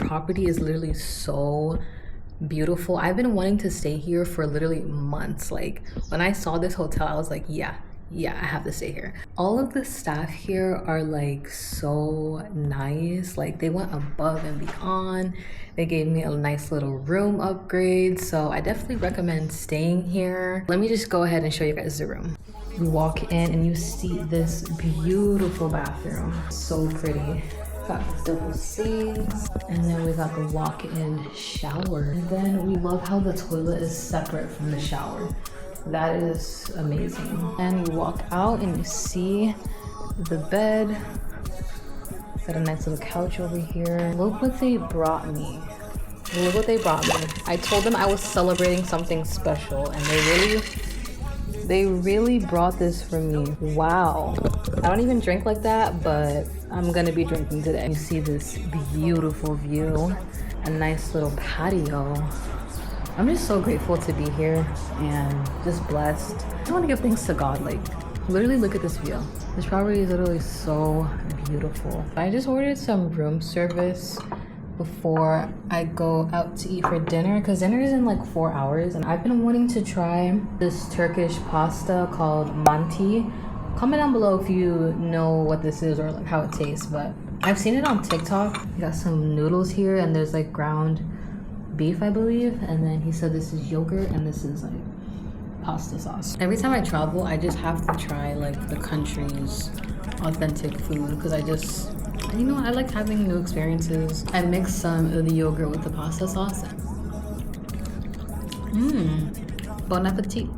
property is literally so beautiful. I've been wanting to stay here for literally months. Like when I saw this hotel, I was like, yeah, I have to stay here. All of the staff here are like so nice. Like they went above and beyond. They gave me a nice little room upgrade, so I definitely recommend staying here. Let me just go ahead and show you guys the room. You walk in and you see this beautiful bathroom. So pretty. Got double sinks, and then we got the walk-in shower. And then we love how the toilet is separate from the shower. That is amazing. And you walk out and you see the bed. Got a nice little couch over here. Look what they brought me. Look what they brought me. I told them I was celebrating something special, and they really brought this for me. Wow. I don't even drink like that, but I'm gonna be drinking today. You see this beautiful view, a nice little patio. I'm just so grateful to be here and just blessed. I just want to give thanks to God. Like, literally look at this view. This property is literally so beautiful. I just ordered some room service before I go out to eat for dinner, because dinner is in like 4 hours, and I've been wanting to try this Turkish pasta called manti. Comment down below if you know what this is or like how it tastes, but I've seen it on TikTok. We got some noodles here, and there's like ground beef, I believe, and then he said this is yogurt and this is like pasta sauce. Every time I travel, I just have to try like the country's authentic food, because I just, you know, I like having new experiences. I mix some of the yogurt with the pasta sauce. Bon appetit.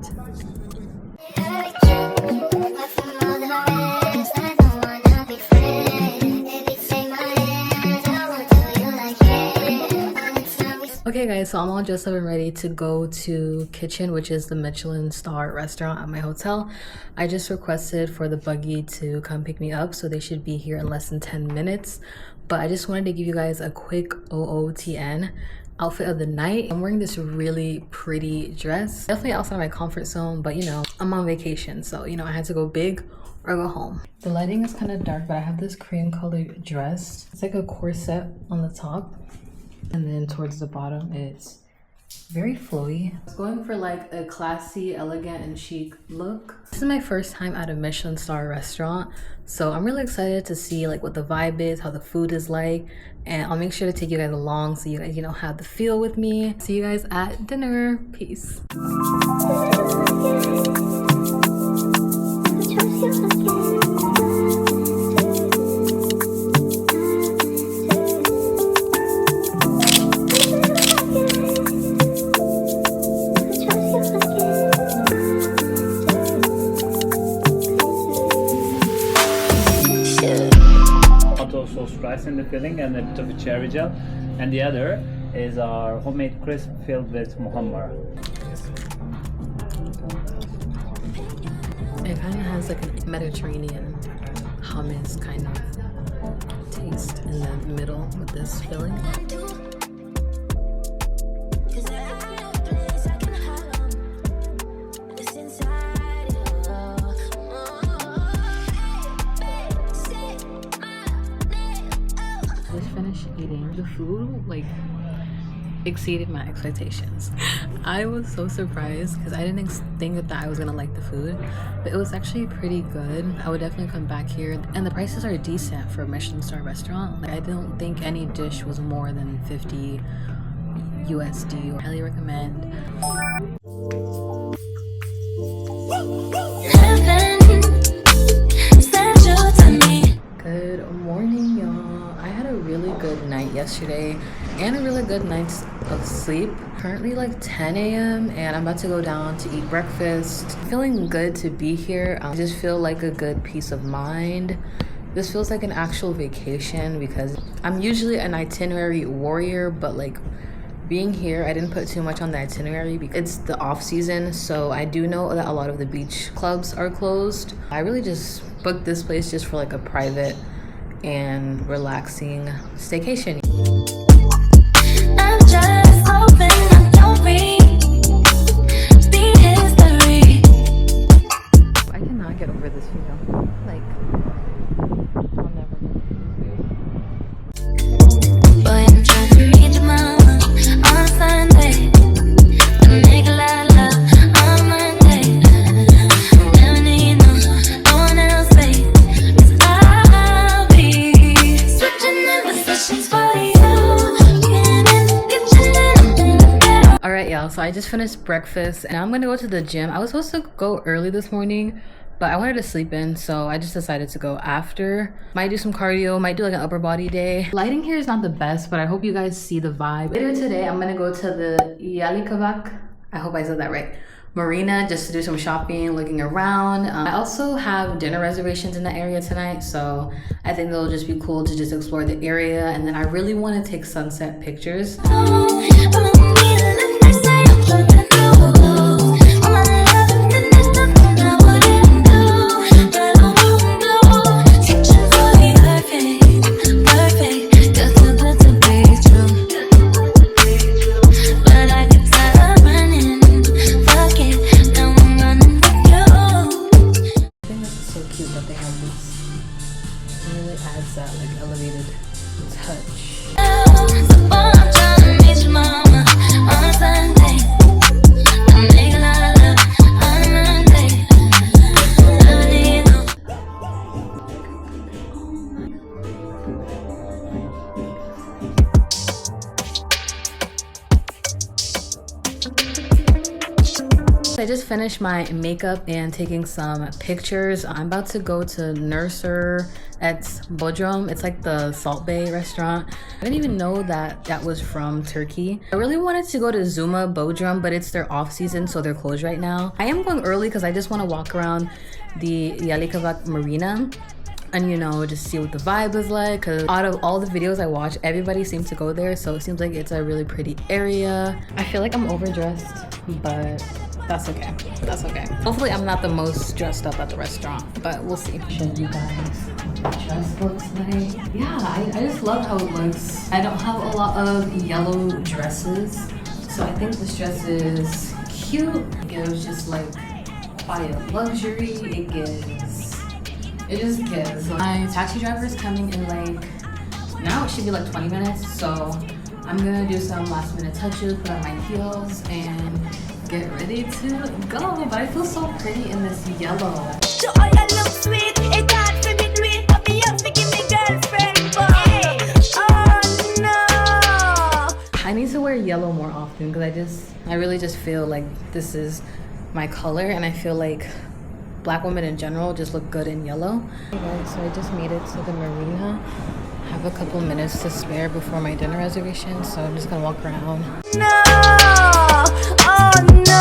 Okay guys, so I'm all dressed up and ready to go to Kitchen, which is the Michelin star restaurant at my hotel. I just requested for the buggy to come pick me up, so they should be here in less than 10 minutes. But I just wanted to give you guys a quick OOTN outfit of the night. I'm wearing this really pretty dress. Definitely outside my comfort zone, but you know, I'm on vacation, so you know, I had to go big or go home. The lighting is kind of dark, but I have this cream colored dress. It's like a corset on the top, and then towards the bottom it's very flowy. I was going for like a classy, elegant, and chic look. This is my first time at a Michelin star restaurant, so I'm really excited to see like what the vibe is, how the food is like, and I'll make sure to take you guys along so you guys, you know, have the feel with me. See you guys at dinner. Peace. Rice in the filling and a bit of a cherry gel, and the other is our homemade crisp filled with muhammar. It kind of has like a Mediterranean hummus kind of taste in the middle with this filling. Eating the food like exceeded my expectations. I was so surprised because I didn't think that I was gonna like the food, but it was actually pretty good. I would definitely come back here, and the prices are decent for a Michelin star restaurant. Like, I don't think any dish was more than 50 USD. I highly recommend. Good morning, y'all. I had a really good night yesterday and a really good night of sleep. Currently like 10 a.m. and I'm about to go down to eat breakfast. Feeling good to be here. I just feel like a good peace of mind. This feels like an actual vacation because I'm usually an itinerary warrior, but like being here, I didn't put too much on the itinerary because it's the off season, so I do know that a lot of the beach clubs are closed. I really just booked this place just for like a private and relaxing staycation. I'm just hoping I don't repeat history. I cannot get over this view. Like, I'll never get over this view. Boy, I'm trying to y'all. So I just finished breakfast and I'm gonna go to the gym. I was supposed to go early this morning, but I wanted to sleep in, so I just decided to go after. Might do some cardio, might do like an upper body day. Lighting here is not the best, but I hope you guys see the vibe. Later today, I'm gonna go to the Yalikavak, I hope I said that right, Marina, just to do some shopping, looking around. I also have dinner reservations in the area tonight, so I think it'll just be cool to just explore the area. And then I really want to take sunset pictures. That like elevated touch. I just finished my makeup and taking some pictures. I'm about to go to Nurser at Bodrum. It's like the Salt Bay restaurant. I didn't even know that that was from Turkey. I really wanted to go to Zuma Bodrum, but it's their off season, so they're closed right now. I am going early because I just want to walk around the Yalikavak Marina and, you know, just see what the vibe is like, because out of all the videos I watch, everybody seems to go there, so it seems like it's a really pretty area. I feel like I'm overdressed, but that's okay. That's okay. Hopefully I'm not the most dressed up at the restaurant, but we'll see. Show you guys what the dress looks like. Yeah, I just love how it looks. I don't have a lot of yellow dresses, so I think this dress is cute. It gives just like quiet luxury. It just gives. My taxi driver is coming in like, now it should be like 20 minutes, so I'm gonna do some last minute touches, put on my heels, and get ready to go. But I feel so pretty in this yellow. I need to wear yellow more often because I really just feel like this is my color, and I feel like black women in general just look good in yellow. Hey guys, so I just made it to the marina. I have a couple minutes to spare before my dinner reservation, so I'm just gonna walk around. No! Oh no!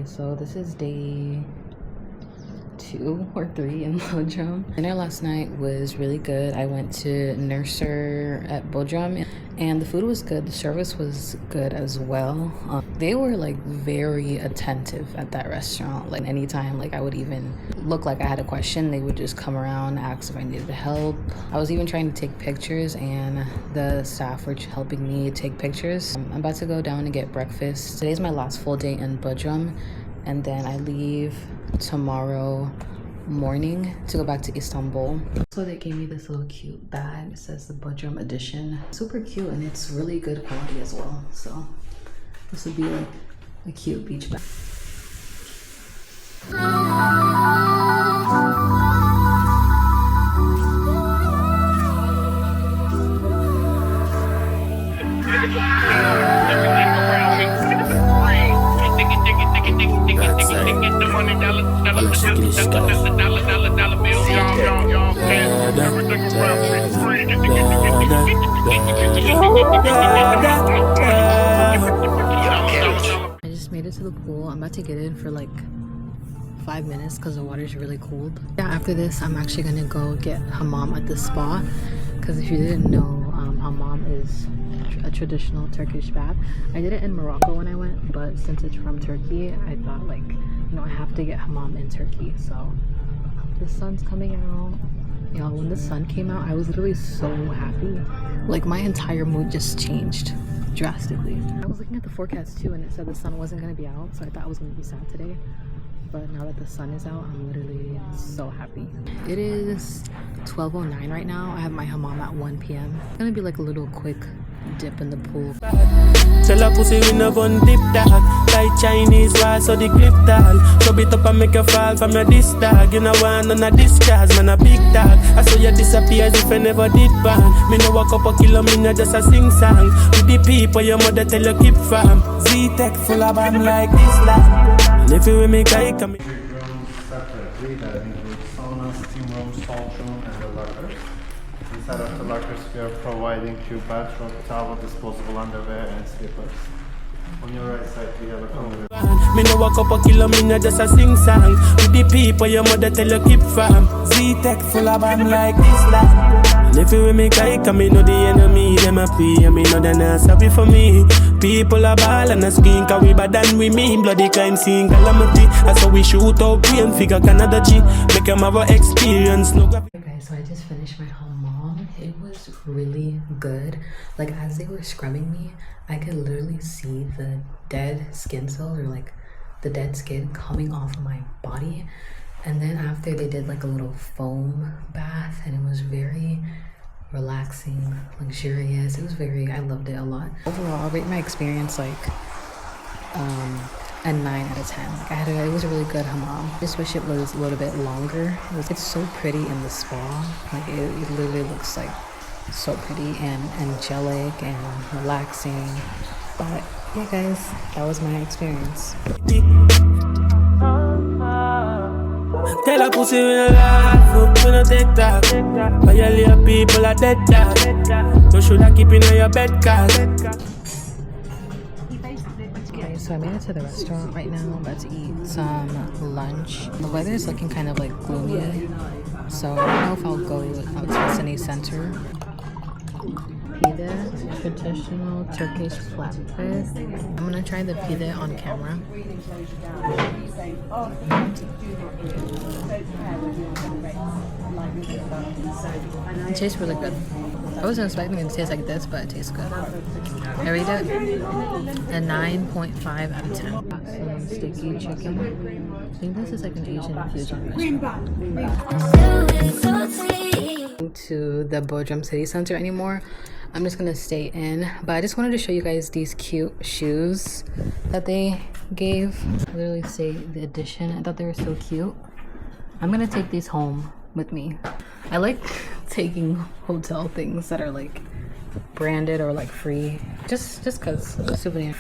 So this is day 2 or 3 in Bodrum. Dinner last night was really good. I went to Nurser at Bodrum and the food was good. The service was good as well. They were like very attentive at that restaurant. Like anytime like I would even look like I had a question, they would just come around, ask if I needed help. I was even trying to take pictures and the staff were helping me take pictures. I'm about to go down and get breakfast. Today's my last full day in Bodrum, and then I leave tomorrow morning to go back to Istanbul. So they gave me this little cute bag. It says the Bodrum edition. Super cute, and it's really good quality as well. So this would be like a cute beach bag. I just made it to the pool. I'm about to get in for like 5 minutes because the water is really cold. Yeah, after this, I'm actually gonna go get hammam at the spa, because if you didn't know, hammam is a traditional Turkish bath. I did it in Morocco when I went, but since it's from Turkey, I thought like, you know, I have to get hammam in Turkey. So the sun's coming out. Y'all, when the sun came out, I was literally so happy. Like my entire mood just changed drastically. I was looking at the forecast too, and it said the sun wasn't gonna be out, so I thought I was gonna be sad today. But now that the sun is out, I'm literally so happy. It is 12:09 right now. I have my hammam at 1 p.m. It's gonna be like a little quick dip in the pool. Tell a pussy we no gun dip tag. Like Chinese wall so the clip tag. Chub it up and make you fall from your disc tag. You know want none of this jazz, man a big tag. I saw you disappear as if I never did ban. Me no walk up a kilo, me no just a sing song. With the people your mother tell you keep from. Z-Tech full of bam like this land. And if you with me guy come in. Rooms separately that include sauna, steam room, salt room, and the lockers. Inside of the lockers, we are providing you bathrobe, towel, disposable underwear, and slippers. On your right side, we have a common. Me no walk up a kilo, me no just a sing song. With the people your mother tell you keep from. Z-Tech full of bam like this land. And if you with me guy come in, know the enemy, them a pay. And me know they not sorry for me. People are ball and a skin, cause we bad than we mean. Bloody crime scene calamity. That's how we shoot out pain, figure Canada G. Make them have a experience, no graphic. Okay guys, so I just finished my hammam. It was really good. Like as they were scrubbing me, I could literally see the dead skin cells, or like the dead skin coming off of my body. And then after, they did like a little foam bath, and it was very relaxing, luxurious. It was very, I loved it a lot. Overall, I'll rate my experience like a 9 out of 10. Like it was a really good hammam. Just wish it was a little bit longer. It's so pretty in the spa. Like it literally looks like so pretty and angelic and relaxing. But yeah guys, that was my experience. Tell a pussy we no laugh, we no take talk. Violate people are dead dog. So should I keep in your bed cause. Okay, so I made it to the restaurant right now. I'm about to eat some lunch. The weather is looking kind of like gloomy, so I don't know if I'll go out to the city center. Pide, traditional Turkish flatbread. I'm gonna try the pide on camera. It tastes really good. I wasn't expecting it to taste like this, but it tastes good. I rate it a 9.5 out of 10. Some sticky chicken. I think this is like an Asian fusion restaurant. To the Bodrum city center anymore. I'm just gonna stay in, but I just wanted to show you guys these cute shoes that they gave. I literally say the edition. I thought they were so cute. I'm gonna take these home with me. I like taking hotel things that are like branded or like free, just cause a souvenir.